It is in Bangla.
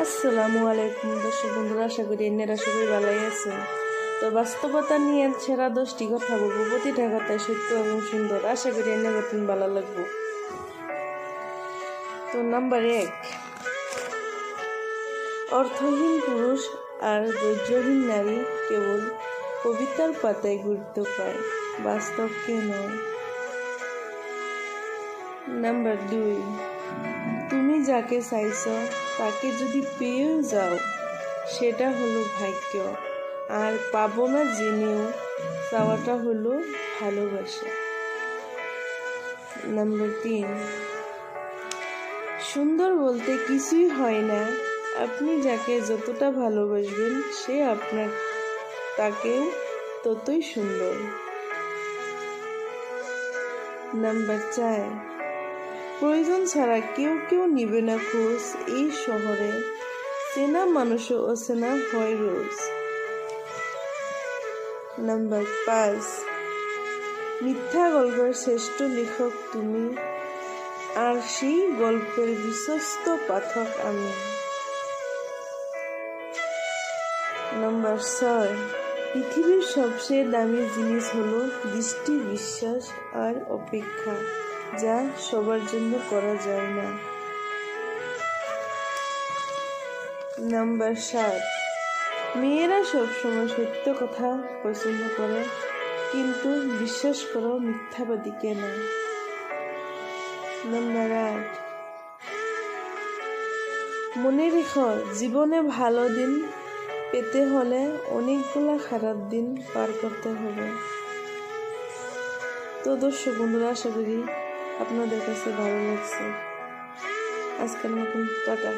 আসসালামু আলাইকুম দর্শক বন্ধুরা, আশা করি এনারা সবাই ভালোই আছেন। তো বাস্তবতা নিয়ে সেরা 10টি কথা বলবো, প্রতিটা কথায় সত্য এবং সুন্দর। আশা করি এনে নতুন ভালো লাগবো। তো নাম্বার 1, অর্থহীন পুরুষ আর ধৈর্যহীন নারী কেবল কবিতার পাতায় গুরুত্ব পায়, বাস্তবকে নয়। নাম্বার 2, তুমি যাকে চাইছ তাকে যদি পেয়েও যাও সেটা হলো ভাগ্য, আর পাবো না জেনেও চাওয়াটা হলো ভালোবাসা। নাম্বার 3, সুন্দর বলতে কিছুই হয় না, আপনি যাকে যতটা ভালোবাসবেন সে আপনার তাকেও ততই সুন্দর। নাম্বার 4, প্রয়োজন ছাড়া কেউ কেউ নিবে না খোঁজ, এই শহরে চেনা মানুষও অচেনা হয় রোজ। নাম্বার 5, মিথ্যা গল্পের শ্রেষ্ঠ লেখক তুমি, আর সেই গল্পের বিশ্বস্ত পাঠক আমি। নাম্বার 6, পৃথিবীর সবচেয়ে দামি জিনিস হলো দৃষ্টি, বিশ্বাস আর অপেক্ষা, যা সবার জন্য করা যায় না। নাম্বার 7, মেয়েরা সবসময় সত্য কথা পছন্দ করে, কিন্তু বিশ্বাস করো মিথ্যাবাদীকে না। নাম্বার 8, মনে রেখো জীবনে ভালো দিন পেতে হলে অনেকগুলা খারাপ দিন পার করতে হবে। তো দর্শক বন্ধুরা, আশা করি আপনাদের কাছে ভালো লাগছে। আজকের মতন টাটা।